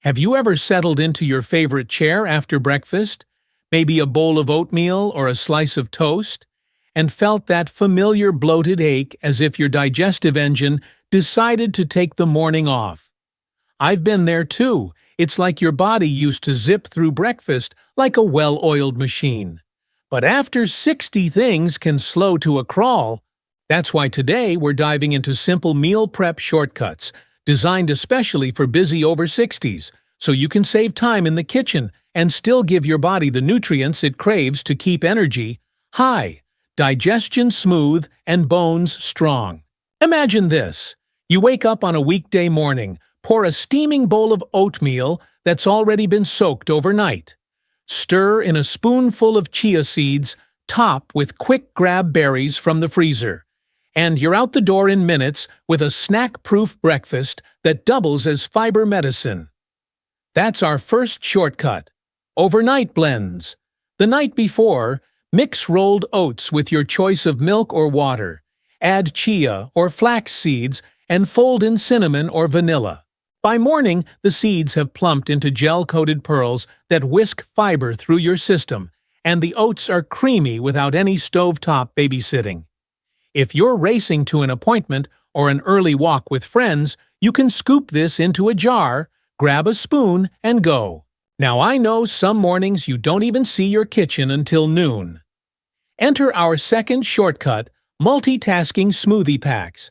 Have you ever settled into your favorite chair after breakfast, maybe a bowl of oatmeal or a slice of toast, and felt that familiar bloated ache as if your digestive engine decided to take the morning off? I've been there too. It's like your body used to zip through breakfast like a well-oiled machine. But after 60 things can slow to a crawl. That's why today we're diving into simple meal prep shortcuts designed especially for busy over 60s, so you can save time in the kitchen and still give your body the nutrients it craves to keep energy high, digestion smooth, and bones strong. Imagine this. You wake up on a weekday morning, pour a steaming bowl of oatmeal that's already been soaked overnight. Stir in a spoonful of chia seeds, top with quick grab berries from the freezer. And you're out the door in minutes with a snack-proof breakfast that doubles as fiber medicine. That's our first shortcut. Overnight blends. The night before, mix rolled oats with your choice of milk or water. Add chia or flax seeds and fold in cinnamon or vanilla. By morning, the seeds have plumped into gel-coated pearls that whisk fiber through your system, and the oats are creamy without any stovetop babysitting. If you're racing to an appointment or an early walk with friends, you can scoop this into a jar, grab a spoon, and go. Now I know some mornings you don't even see your kitchen until noon. Enter our second shortcut, multitasking smoothie packs.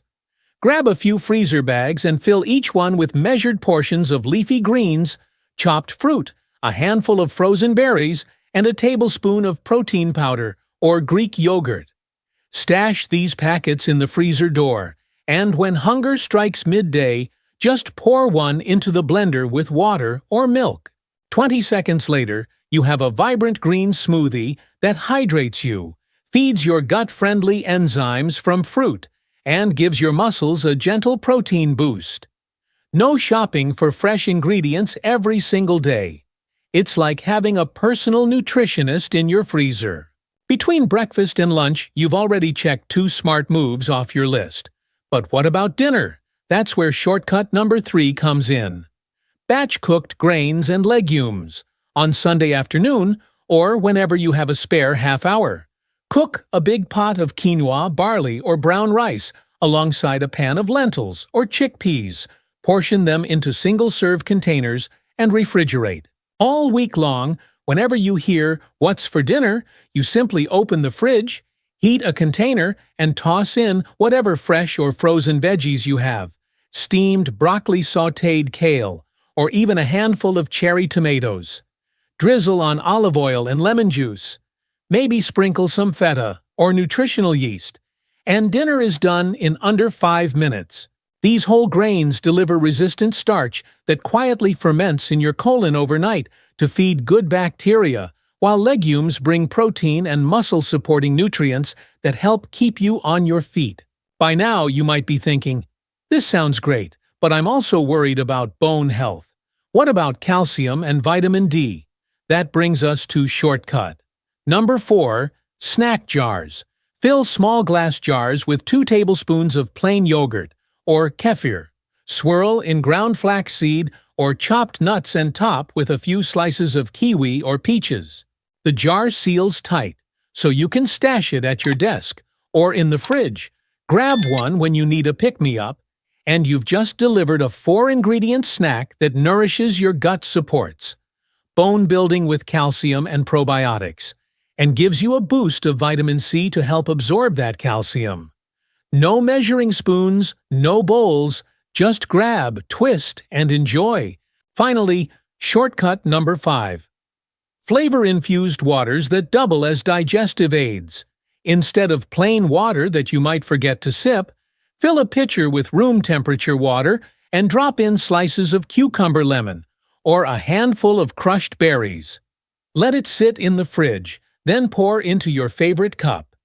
Grab a few freezer bags and fill each one with measured portions of leafy greens, chopped fruit, a handful of frozen berries, and a tablespoon of protein powder or Greek yogurt. Stash these packets in the freezer door, and when hunger strikes midday, just pour one into the blender with water or milk. 20 seconds later, you have a vibrant green smoothie that hydrates you, feeds your gut-friendly enzymes from fruit, and gives your muscles a gentle protein boost. No shopping for fresh ingredients every single day. It's like having a personal nutritionist in your freezer. Between breakfast and lunch, you've already checked 2 smart moves off your list. But what about dinner? That's where shortcut number 3 comes in. Batch-cooked grains and legumes. On Sunday afternoon, or whenever you have a spare half hour. Cook a big pot of quinoa, barley, or brown rice alongside a pan of lentils or chickpeas. Portion them into single-serve containers and refrigerate. All week long, whenever you hear, "What's for dinner?" you simply open the fridge, heat a container, and toss in whatever fresh or frozen veggies you have. Steamed broccoli, sautéed kale, or even a handful of cherry tomatoes. Drizzle on olive oil and lemon juice. Maybe sprinkle some feta or nutritional yeast. And dinner is done in under 5 minutes. These whole grains deliver resistant starch that quietly ferments in your colon overnight to feed good bacteria, while legumes bring protein and muscle-supporting nutrients that help keep you on your feet. By now, you might be thinking, "This sounds great, but I'm also worried about bone health. What about calcium and vitamin D?" That brings us to shortcut. Number 4. Snack jars. Fill small glass jars with 2 tablespoons of plain yogurt, or kefir. Swirl in ground flaxseed or chopped nuts and top with a few slices of kiwi or peaches. The jar seals tight, so you can stash it at your desk or in the fridge. Grab one when you need a pick-me-up, and you've just delivered a 4-ingredient snack that nourishes your gut supports, bone-building with calcium and probiotics, and gives you a boost of vitamin C to help absorb that calcium. No measuring spoons, no bowls, just grab, twist, and enjoy. Finally, shortcut number 5. Flavor-infused waters that double as digestive aids. Instead of plain water that you might forget to sip, fill a pitcher with room-temperature water and drop in slices of cucumber lemon or a handful of crushed berries. Let it sit in the fridge, then pour into your favorite cup.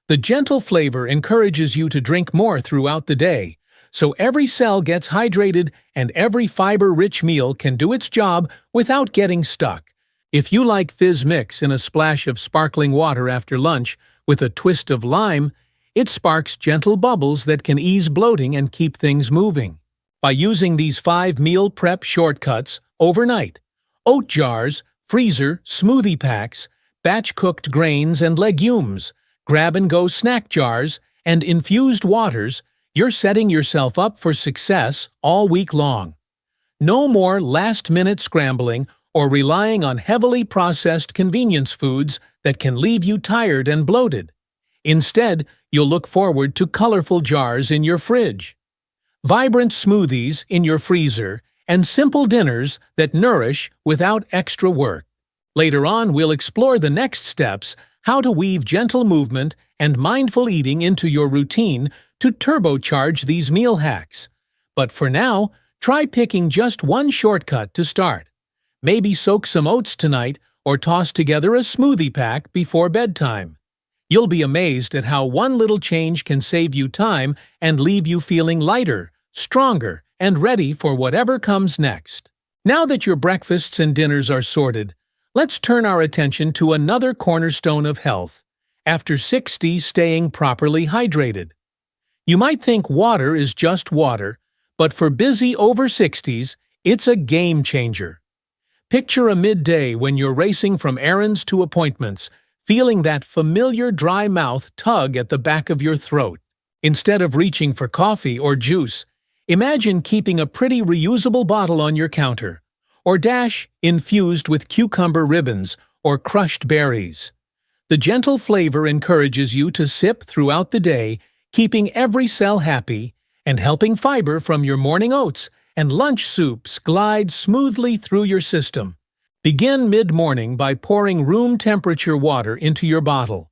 The gentle flavor encourages you to drink more throughout the day, so every cell gets hydrated and every fiber-rich meal can do its job without getting stuck. If you like fizz mix in a splash of sparkling water after lunch with a twist of lime, it sparks gentle bubbles that can ease bloating and keep things moving. by using these 5 meal prep shortcuts overnight: oat jars, freezer, smoothie packs, batch-cooked grains and legumes, grab-and-go snack jars, and infused waters. You're setting yourself up for success all week long. No more last-minute scrambling or relying on heavily processed convenience foods that can leave you tired and bloated. Instead, you'll look forward to colorful jars in your fridge, vibrant smoothies in your freezer, and simple dinners that nourish without extra work. Later on, we'll explore the next steps: how to weave gentle movement and mindful eating into your routine to turbocharge these meal hacks. But for now, try picking just one shortcut to start. Maybe soak some oats tonight or toss together a smoothie pack before bedtime. You'll be amazed at how one little change can save you time and leave you feeling lighter, stronger, and ready for whatever comes next. Now that your breakfasts and dinners are sorted, let's turn our attention to another cornerstone of health: after 60, staying properly hydrated. You might think water is just water, but for busy over 60s, it's a game changer. Picture a midday when you're racing from errands to appointments, feeling that familiar dry mouth tug at the back of your throat. Instead of reaching for coffee or juice, imagine keeping a pretty reusable bottle on your counter, or dash infused with cucumber ribbons or crushed berries. The gentle flavor encourages you to sip throughout the day, keeping every cell happy and helping fiber from your morning oats and lunch soups glide smoothly through your system. Begin mid-morning by pouring room-temperature water into your bottle.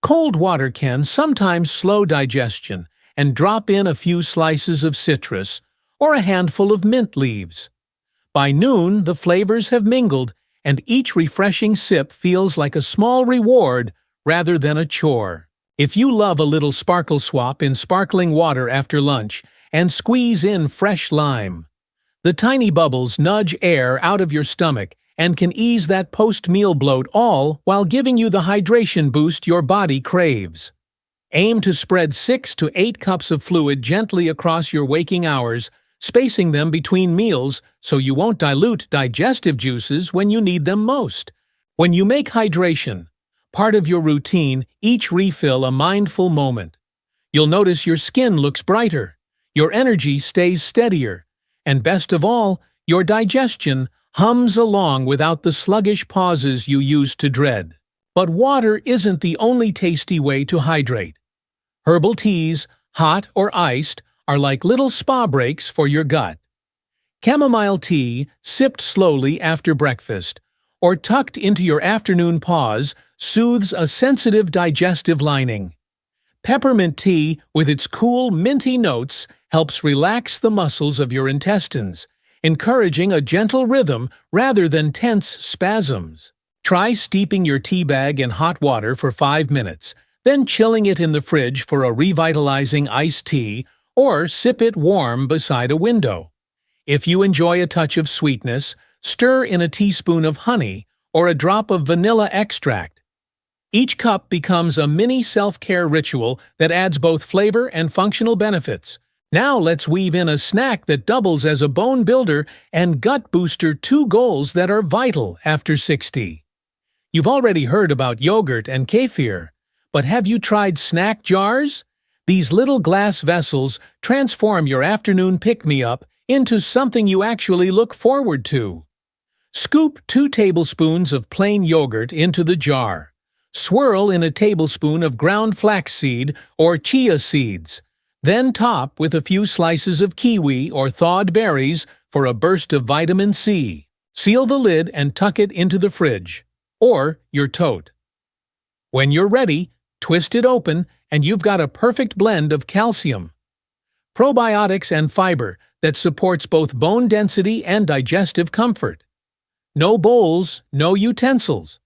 Cold water can sometimes slow digestion, and drop in a few slices of citrus or a handful of mint leaves. By noon, the flavors have mingled, and each refreshing sip feels like a small reward rather than a chore. If you love a little sparkle swap in sparkling water after lunch, and squeeze in fresh lime, the tiny bubbles nudge air out of your stomach and can ease that post-meal bloat, all while giving you the hydration boost your body craves. Aim to spread 6 to 8 cups of fluid gently across your waking hours, spacing them between meals so you won't dilute digestive juices when you need them most. When you make hydration part of your routine, each refill a mindful moment. You'll notice your skin looks brighter, your energy stays steadier, and best of all, your digestion hums along without the sluggish pauses you used to dread. But water isn't the only tasty way to hydrate. Herbal teas, hot or iced, are like little spa breaks for your gut. Chamomile tea, sipped slowly after breakfast, or tucked into your afternoon pause, soothes a sensitive digestive lining. Peppermint tea, with its cool, minty notes, helps relax the muscles of your intestines, encouraging a gentle rhythm rather than tense spasms. Try steeping your tea bag in hot water for 5 minutes, then chilling it in the fridge for a revitalizing iced tea, or sip it warm beside a window. If you enjoy a touch of sweetness, stir in a teaspoon of honey or a drop of vanilla extract. Each cup becomes a mini self-care ritual that adds both flavor and functional benefits. Now let's weave in a snack that doubles as a bone builder and gut booster, 2 goals that are vital after 60. You've already heard about yogurt and kefir, but have you tried snack jars? These little glass vessels transform your afternoon pick-me-up into something you actually look forward to. Scoop 2 tablespoons of plain yogurt into the jar. Swirl in a tablespoon of ground flaxseed or chia seeds. Then top with a few slices of kiwi or thawed berries for a burst of vitamin C. Seal the lid and tuck it into the fridge, or your tote. When you're ready, twist it open and you've got a perfect blend of calcium, probiotics, and fiber that supports both bone density and digestive comfort. No bowls, no utensils.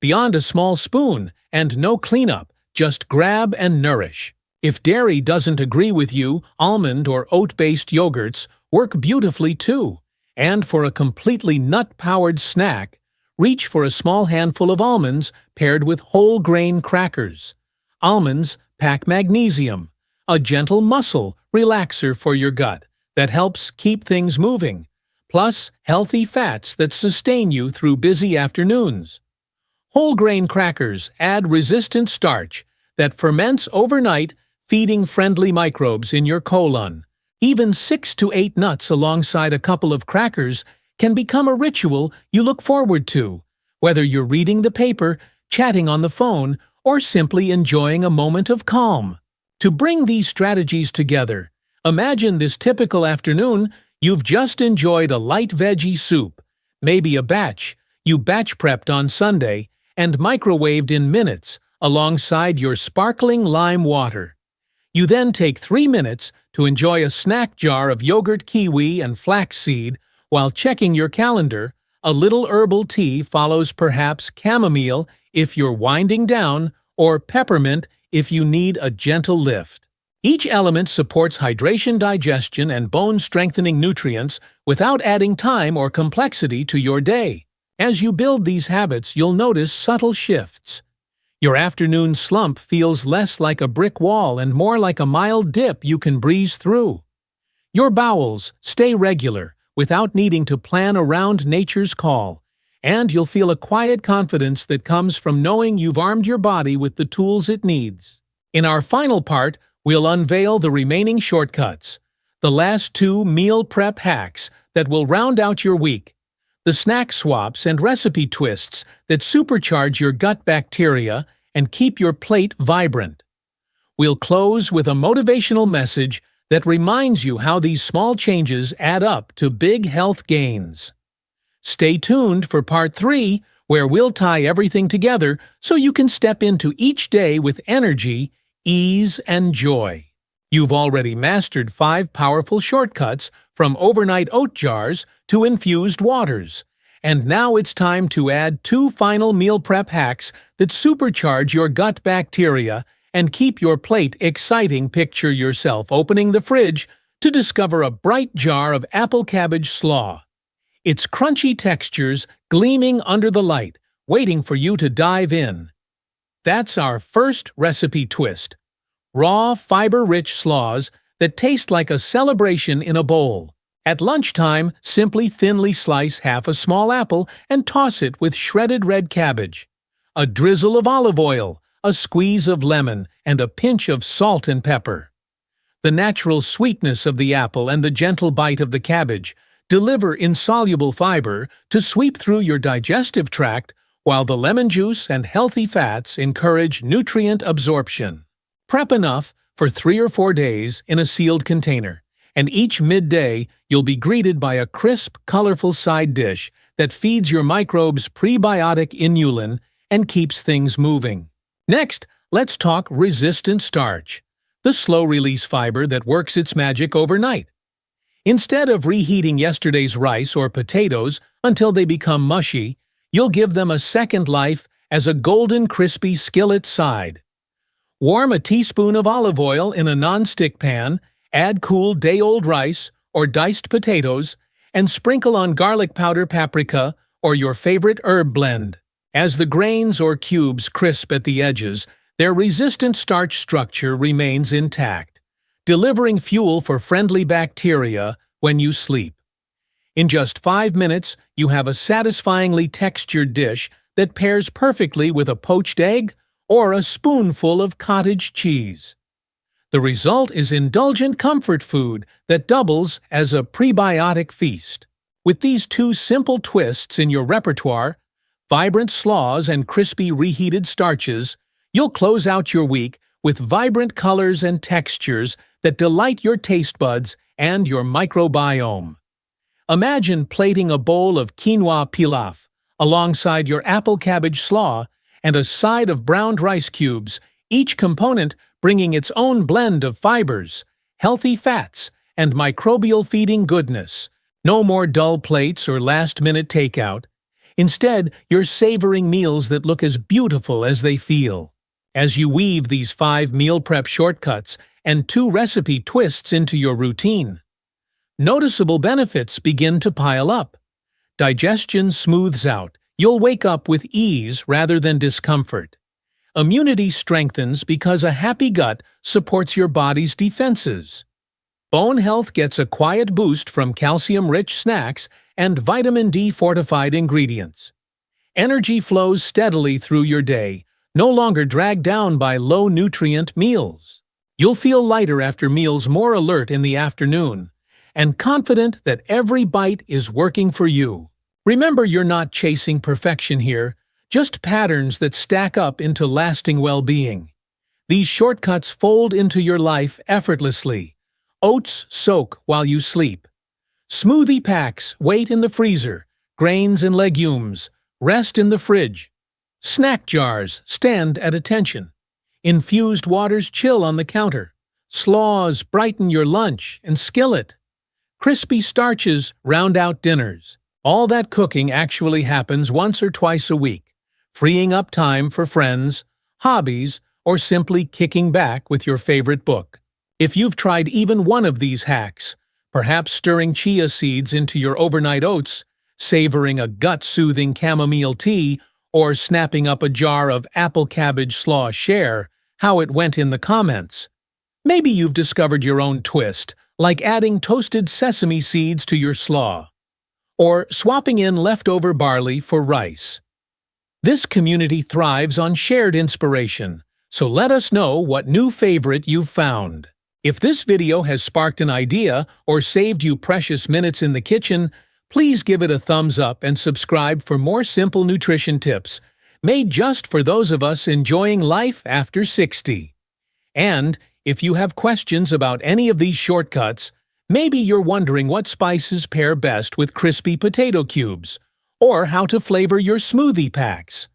Beyond a small spoon, and no cleanup, just grab and nourish. If dairy doesn't agree with you, almond or oat-based yogurts work beautifully too. And for a completely nut-powered snack, reach for a small handful of almonds paired with whole grain crackers. Almonds pack magnesium, a gentle muscle relaxer for your gut that helps keep things moving, plus healthy fats that sustain you through busy afternoons. Whole grain crackers add resistant starch that ferments overnight, feeding friendly microbes in your colon. Even 6 to 8 nuts alongside a couple of crackers can become a ritual you look forward to, whether you're reading the paper, chatting on the phone, or simply enjoying a moment of calm. To bring these strategies together, imagine this typical afternoon. You've just enjoyed a light veggie soup, maybe a batch you batch prepped on Sunday and microwaved in minutes alongside your sparkling lime water. You then take 3 minutes to enjoy a snack jar of yogurt, kiwi, and flaxseed while checking your calendar. A little herbal tea follows, perhaps chamomile if you're winding down, or peppermint if you need a gentle lift. Each element supports hydration, digestion, and bone-strengthening nutrients without adding time or complexity to your day. As you build these habits, you'll notice subtle shifts. Your afternoon slump feels less like a brick wall and more like a mild dip you can breeze through. Your bowels stay regular without needing to plan around nature's call, and you'll feel a quiet confidence that comes from knowing you've armed your body with the tools it needs. In our final part, we'll unveil the remaining shortcuts, the last 2 meal prep hacks that will round out your week, the snack swaps and recipe twists that supercharge your gut bacteria and keep your plate vibrant. We'll close with a motivational message that reminds you how these small changes add up to big health gains. Stay tuned for part 3, where we'll tie everything together so you can step into each day with energy, ease, and joy. You've already mastered 5 powerful shortcuts, from overnight oat jars to infused waters. And now it's time to add 2 final meal prep hacks that supercharge your gut bacteria and keep your plate exciting. Picture yourself opening the fridge to discover a bright jar of apple cabbage slaw. Its crunchy textures gleaming under the light, waiting for you to dive in. That's our first recipe twist: raw, fiber-rich slaws that taste like a celebration in a bowl. At lunchtime, simply thinly slice half a small apple and toss it with shredded red cabbage. A drizzle of olive oil, a squeeze of lemon, and a pinch of salt and pepper. The natural sweetness of the apple and the gentle bite of the cabbage deliver insoluble fiber to sweep through your digestive tract, while the lemon juice and healthy fats encourage nutrient absorption. Prep enough for 3 or 4 days in a sealed container, and each midday you'll be greeted by a crisp, colorful side dish that feeds your microbes prebiotic inulin and keeps things moving. Next, let's talk resistant starch, the slow-release fiber that works its magic overnight. Instead of reheating yesterday's rice or potatoes until they become mushy, you'll give them a second life as a golden, crispy skillet side. Warm a teaspoon of olive oil in a non-stick pan, add cool day-old rice or diced potatoes, and sprinkle on garlic powder, paprika, or your favorite herb blend. As the grains or cubes crisp at the edges, their resistant starch structure remains intact, delivering fuel for friendly bacteria when you sleep. In just 5 minutes, you have a satisfyingly textured dish that pairs perfectly with a poached egg or a spoonful of cottage cheese. The result is indulgent comfort food that doubles as a prebiotic feast. With these 2 simple twists in your repertoire, vibrant slaws and crispy reheated starches, you'll close out your week with vibrant colors and textures that delight your taste buds and your microbiome. Imagine plating a bowl of quinoa pilaf alongside your apple cabbage slaw and a side of browned rice cubes, each component bringing its own blend of fibers, healthy fats, and microbial feeding goodness. No more dull plates or last-minute takeout. Instead, you're savoring meals that look as beautiful as they feel. As you weave these 5 meal prep shortcuts and 2 recipe twists into your routine, noticeable benefits begin to pile up. Digestion smooths out. You'll wake up with ease rather than discomfort. Immunity strengthens because a happy gut supports your body's defenses. Bone health gets a quiet boost from calcium-rich snacks and vitamin D fortified ingredients. Energy flows steadily through your day, no longer dragged down by low-nutrient meals. You'll feel lighter after meals, more alert in the afternoon, and confident that every bite is working for you. Remember, you're not chasing perfection here, just patterns that stack up into lasting well-being. These shortcuts fold into your life effortlessly. Oats soak while you sleep. Smoothie packs wait in the freezer. Grains and legumes rest in the fridge. Snack jars stand at attention. Infused waters chill on the counter. Slaws brighten your lunch and skillet. Crispy starches round out dinners. All that cooking actually happens once or twice a week, freeing up time for friends, hobbies, or simply kicking back with your favorite book. If you've tried even one of these hacks, perhaps stirring chia seeds into your overnight oats, savoring a gut-soothing chamomile tea, or snapping up a jar of apple cabbage slaw, share how it went in the comments. Maybe you've discovered your own twist, like adding toasted sesame seeds to your slaw, or swapping in leftover barley for rice. This community thrives on shared inspiration, so let us know what new favorite you've found. If this video has sparked an idea or saved you precious minutes in the kitchen, please give it a thumbs up and subscribe for more simple nutrition tips, made just for those of us enjoying life after 60. And if you have questions about any of these shortcuts, maybe you're wondering what spices pair best with crispy potato cubes, or how to flavor your smoothie packs,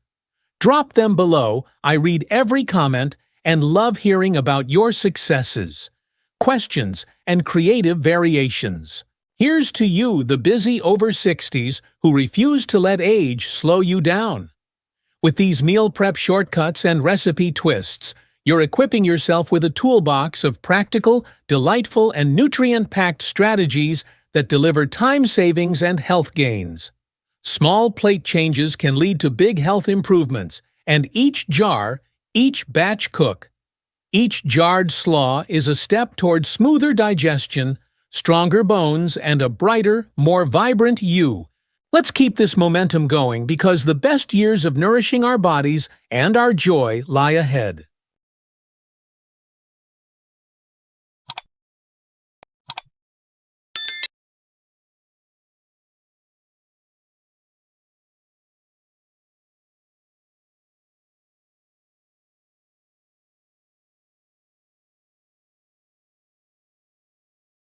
drop them below. I read every comment and love hearing about your successes, questions, and creative variations. Here's to you, the busy over 60s who refuse to let age slow you down. With these meal prep shortcuts and recipe twists, you're equipping yourself with a toolbox of practical, delightful, and nutrient-packed strategies that deliver time savings and health gains. Small plate changes can lead to big health improvements, and each jar, each batch cook, each jarred slaw is a step toward smoother digestion, stronger bones, and a brighter, more vibrant you. Let's keep this momentum going, because the best years of nourishing our bodies and our joy lie ahead.